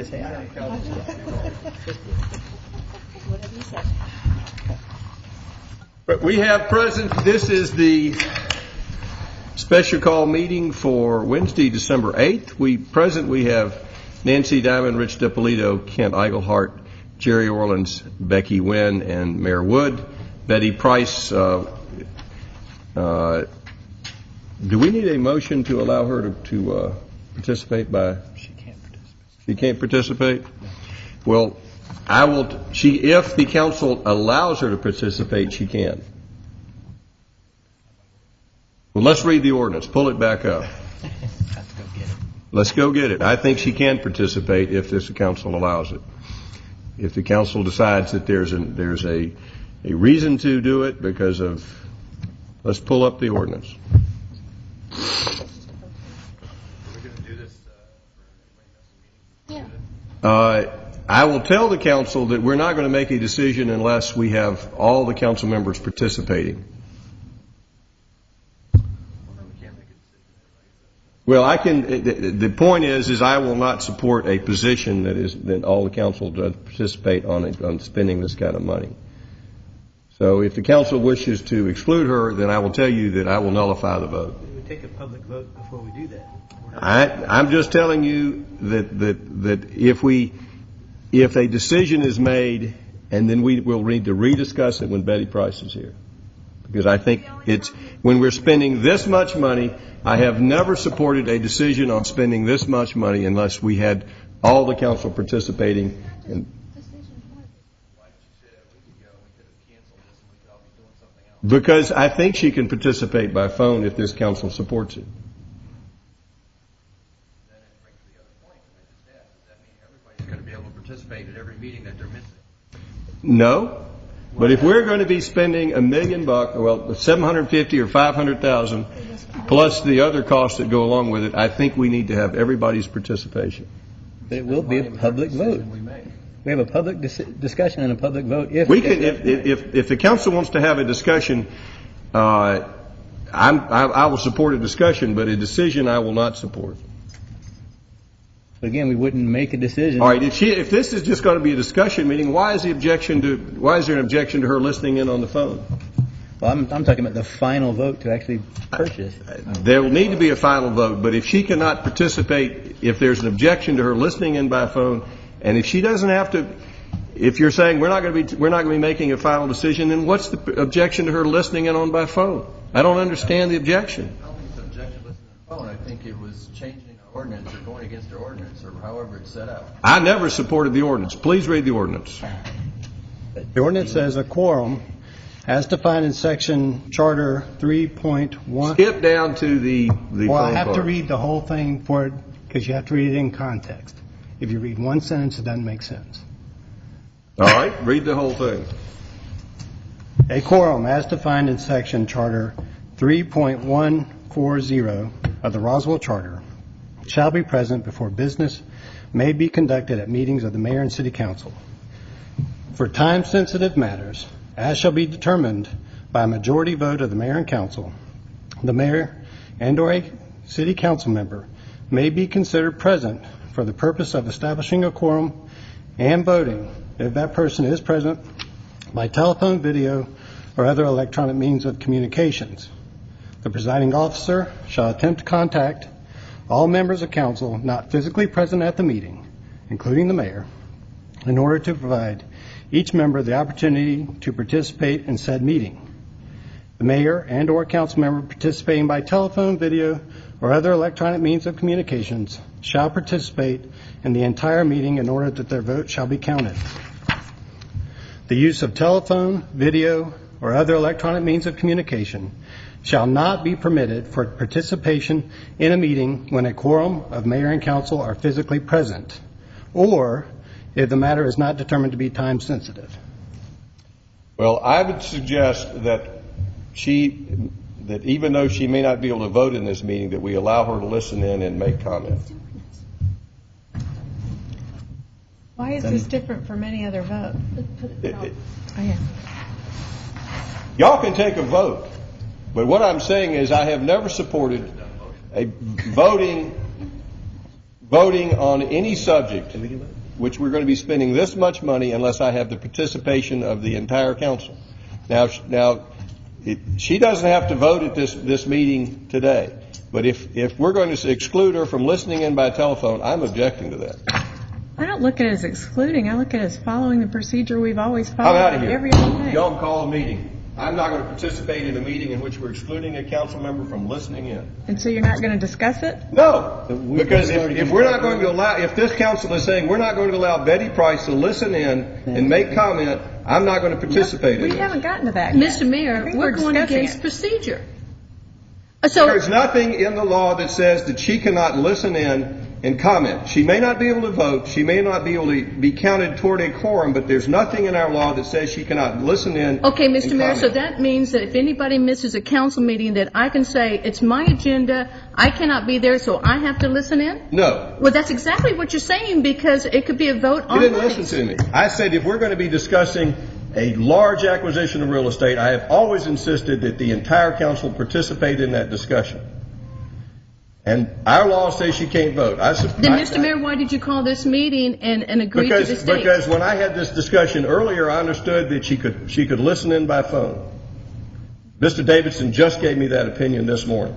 just say aye. Whatever you say. But we have present, this is the special call meeting for Wednesday, December 8th. We have Nancy Diamond, Rich DiPolito, Kent Eigelhart, Jerry Orleans, Becky Wynn, and Mayor Wood. Betty Price, do we need a motion to allow her to participate by? She can't participate. She can't participate? Well, if the council allows her to participate, she can. Well, let's read the ordinance. Pull it back up. Let's go get it. Let's go get it. I think she can participate if the council allows it. If the council decides that there's a reason to do it because of, let's pull up the ordinance. Are we going to do this for Yeah. I will tell the council that we're not going to make a decision unless we have all the council members participating. Well, I can. The point is I will not support a position that all the council does participate on spending this kind of money. So, if the council wishes to exclude her, then I will tell you that I will nullify the vote. We take a public vote before we do that. I'm just telling you that if a decision is made, and then we will need to rediscuss it when Betty Price is here, because I think it's when we're spending this much money. I have never supported a decision on spending this much money unless we had all the council participating. Because I think she can participate by phone if this council supports it. Then it brings the other point that I just asked. Does that mean everybody's going to be able to participate at every meeting that they're missing? No. But if we're going to be spending $1 million, well, 750 or 500,000, plus the other costs that go along with it, I think we need to have everybody's participation. But it will be a public vote. We have a public discussion and a public vote. If the council wants to have a discussion, I will support a discussion, but a decision I will not support. But again, we wouldn't make a decision. All right. If this is just going to be a discussion meeting, why is there an objection to her listening in on the phone? Well, I'm talking about the final vote to actually purchase. There will need to be a final vote, but if she cannot participate, if there's an objection to her listening in by phone, and if she doesn't have to, if you're saying we're not going to be making a final decision, then what's the objection to her listening in on by phone? I don't understand the objection. I don't think it's an objection to listening to the phone. I think it was changing our ordinance or going against our ordinance or however it's set out. I never supported the ordinance. Please read the ordinance. The ordinance says a quorum, as defined in section Charter 3.1. Skip down to the Well, I phone have to part. read the whole thing for it because you have to read it in context. If you read one sentence, it doesn't make sense. All right, read the whole thing. A quorum, as defined in section Charter 3.140 of the Roswell Charter, shall be present before business may be conducted at meetings of the mayor and city council. For time-sensitive matters, as shall be determined by a majority vote of the mayor and council, the mayor and/or a city council member may be considered present for the purpose of establishing a quorum and voting if that person is present by telephone, video, or other electronic means of communications. The presiding officer shall attempt to contact all members of council not physically present at the meeting, including the mayor, in order to provide each member the opportunity to participate in said meeting. The mayor and/or council member participating by telephone, video, or other electronic means of communications shall participate in the entire meeting in order that their vote shall be counted. The use of telephone, video, or other electronic means of communication shall not be permitted for participation in a meeting when a quorum of mayor and council are physically present, or if the matter is not determined to be time sensitive. Well, I would suggest that even though she may not be able to vote in this meeting, that we allow her to listen in and make comments. Why is this different from any other vote? Oh, yeah. Y'all can take a vote, but what I'm saying is I have never supported a voting on any subject which we're going to be spending this much money unless I have the participation of the entire council. Now, she doesn't have to vote at this meeting today, but if we're going to exclude her from listening in by telephone, I'm objecting to that. I don't look at it as excluding. I look at it as following the procedure we've always followed. I'm out of here. Every other thing. Y'all call a meeting. I'm not going to participate in a meeting in which we're excluding a council member from listening in. And so you're not going to discuss it? No, because if we're not going to allow, if this council is saying we're not going to allow Betty Price to listen in and make comment, I'm not going to participate in We this. haven't gotten to that yet. Mr. Mayor, I think we're going discussing against it. procedure. There's nothing in the law that says that she cannot listen in and comment. She may not be able to vote. She may not be able to be counted toward a quorum, but there's nothing in our law that says she cannot listen in. Okay, Mr. and Mayor, so comment. that means that if anybody misses a council meeting, that I can say, it's my agenda, I cannot be there, so I have to listen in? No. Well, that's exactly what you're saying, because it could be a vote on You didn't Monday. listen to me. I said if we're going to be discussing a large acquisition of real estate, I have always insisted that the entire council participate in that discussion. And our law says she can't vote. Then, Mr. Mayor, why did you call this meeting and agree to this date? Because when I had this discussion earlier, I understood that she could listen in by phone. Mr. Davidson just gave me that opinion this morning.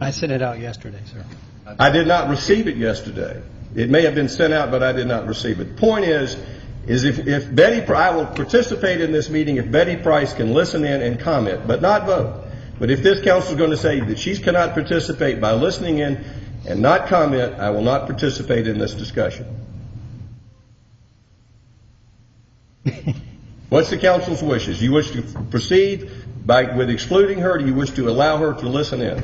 I sent it out yesterday, sir. I did not receive it yesterday. It may have been sent out, but I did not receive it. The point is if Betty, I will participate in this meeting if Betty Price can listen in and comment, but not vote. But if this council is going to say that she cannot participate by listening in and not comment, I will not participate in this discussion. What's the council's wishes? You wish to proceed with excluding her, or do you wish to allow her to listen in?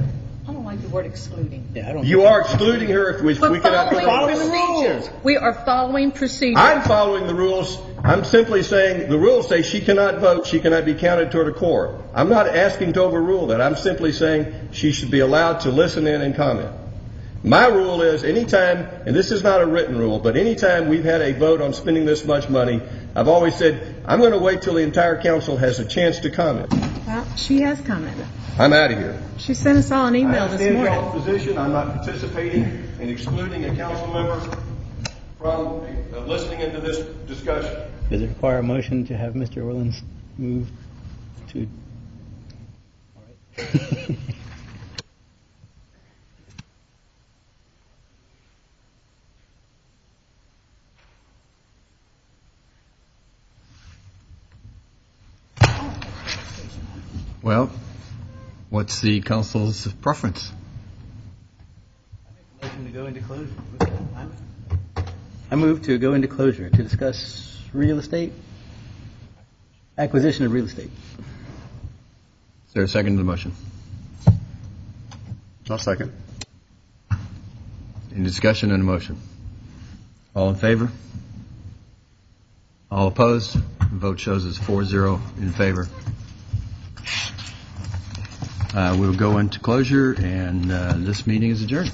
I don't like the word excluding. Yeah, I don't. You are excluding her if we We're cannot following vote. procedures. We are following procedures. I'm following the rules. I'm simply saying the rules say she cannot vote, she cannot be counted toward a quorum. I'm not asking to overrule that. I'm simply saying she should be allowed to listen in and comment. My rule is anytime, and this is not a written rule, but anytime we've had a vote on spending this much money, I've always said, I'm going to wait till the entire council has a chance to comment. Well, she has commented. I'm out of here. She sent us all an I email this understand morning. y'all's position. I'm not participating in excluding a council member from listening into this discussion. Does it require a motion to have Mr. Orland's move to? All right. Well, what's the council's preference? Motion to go into closure. I move to go into closure to discuss real estate, acquisition of real estate. Is there a second to the motion? I'll second. Any discussion on the motion? All in favor? All opposed? The vote shows it's 4-0 in favor. We'll go into closure, and this meeting is adjourned.